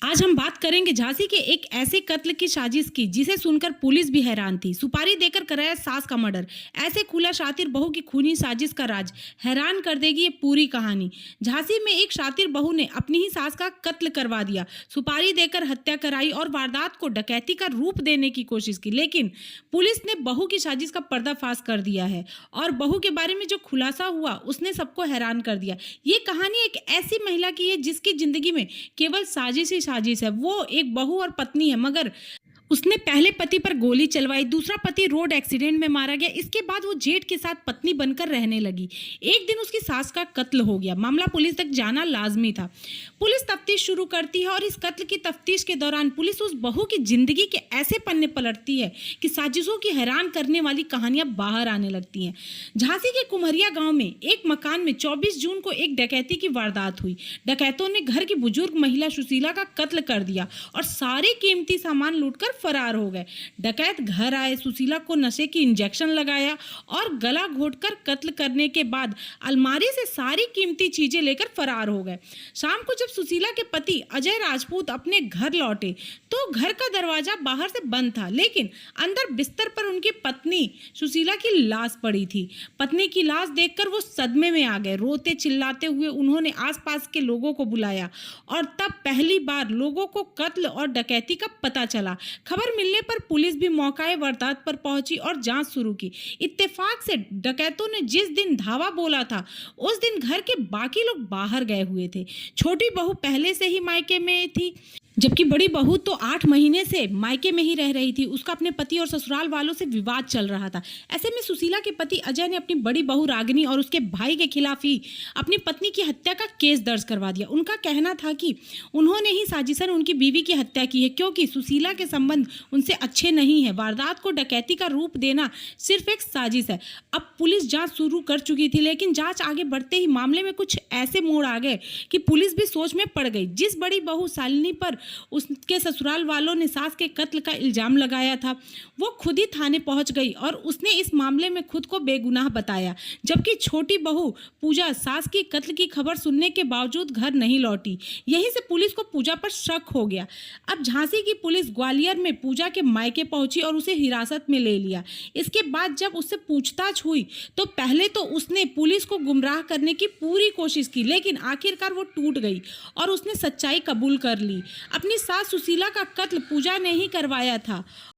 आज हम बात करेंगे झांसी के एक ऐसे कत्ल की साजिश की जिसे सुनकर पुलिस भी हैरान थी। सुपारी देकर कराया सास का मर्डर, ऐसे खुला शातिर बहू की खूनी साजिश का राज। हैरान कर देगी ये पूरी कहानी। झांसी में एक शातिर बहू ने अपनी ही सास का कत्ल करवा दिया, सुपारी देकर हत्या कराई और वारदात को डकैती का रूप देने की कोशिश की। लेकिन पुलिस ने बहू की साजिश का पर्दाफाश कर दिया है और बहू के बारे में जो खुलासा हुआ उसने सबको हैरान कर दिया। ये कहानी एक ऐसी महिला की है जिसकी जिंदगी में केवल साजिश ही साजिश है। वो एक बहू और पत्नी है, मगर उसने पहले पति पर गोली चलवाई, दूसरा पति रोड एक्सीडेंट में मारा गया। इसके बाद वो जेठ के साथ पत्नी बनकर रहने लगी। एक दिन उसकी सास का कत्ल हो गया। मामला पुलिस तक जाना लाजमी था। पुलिस तफ्तीश शुरू करती है और इस कत्ल की तफ्तीश के दौरान पुलिस उस बहू की जिंदगी के ऐसे पन्ने पलटती है कि साजिशों की हैरान करने वाली कहानियां बाहर आने लगती हैं। झांसी के कुम्हरिया गांव में एक मकान में 24 जून को एक डकैती की वारदात हुई। डकैतों ने घर की बुजुर्ग महिला सुशीला का कत्ल कर दिया और सारे कीमती सामान लूटकर फरार हो गए। डकैत घर आए, सुशीला को नशे की इंजेक्शन लगाया और गला घोटकर कत्ल करने के बाद अलमारी से सारी कीमती चीजें लेकर फरार हो गए। शाम को जब सुशीला के पति अजय राजपूत अपने घर लौटे तो घर का दरवाजा बाहर से बंद था, लेकिन अंदर बिस्तर पर उनकी पत्नी सुशीला की लाश पड़ी थी। पत्नी की लाश देखकर वो सदमे में आ गए। रोते चिल्लाते हुए उन्होंने आसपास के लोगों को बुलाया और तब पहली बार लोगों को कत्ल और डकैती का पता चला। खबर मिलने पर पुलिस भी मौके वारदात पर पहुंची और जांच शुरू की। इत्तेफाक से डकैतों ने जिस दिन धावा बोला था उस दिन घर के बाकी लोग बाहर गए हुए थे। छोटी बहू पहले से ही मायके में थी, जबकि बड़ी बहू तो 8 महीने से मायके में ही रह रही थी। उसका अपने पति और ससुराल वालों से विवाद चल रहा था। ऐसे में सुशीला के पति अजय ने अपनी बड़ी बहू रागिनी और उसके भाई के खिलाफ ही अपनी पत्नी की हत्या का केस दर्ज करवा दिया। उनका कहना था कि उन्होंने ही साजिशन उनकी बीवी की हत्या की है, क्योंकि सुशीला के संबंध उनसे अच्छे नहीं है। वारदात को डकैती का रूप देना सिर्फ एक साजिश है। अब पुलिस जांच शुरू कर चुकी थी, लेकिन जांच आगे बढ़ते ही मामले में कुछ ऐसे मोड़ आ गए कि पुलिस भी सोच में पड़ गई। जिस बड़ी बहू शालिनी पर उसके ससुराल वालों ने सास के कत्ल का इल्जाम लगाया था, वो खुद ही थाने पहुंच गई और उसने इस मामले में खुद को बेगुनाह बताया। जबकि छोटी बहू पूजा सास की कत्ल की खबर सुनने के बावजूद घर नहीं लौटी। यहीं से पुलिस को पूजा पर शक हो गया। अब झांसी की पुलिस ग्वालियर में पूजा के मायके पहुंची और उसे हिरासत में ले लिया। इसके बाद जब उससे पूछताछ हुई तो पहले तो उसने पुलिस को गुमराह करने की पूरी कोशिश की, लेकिन आखिरकार वो टूट गई और उसने सच्चाई कबूल कर ली। अपनी सास सुशीला का कत्ल पूजा ने ही करवाया था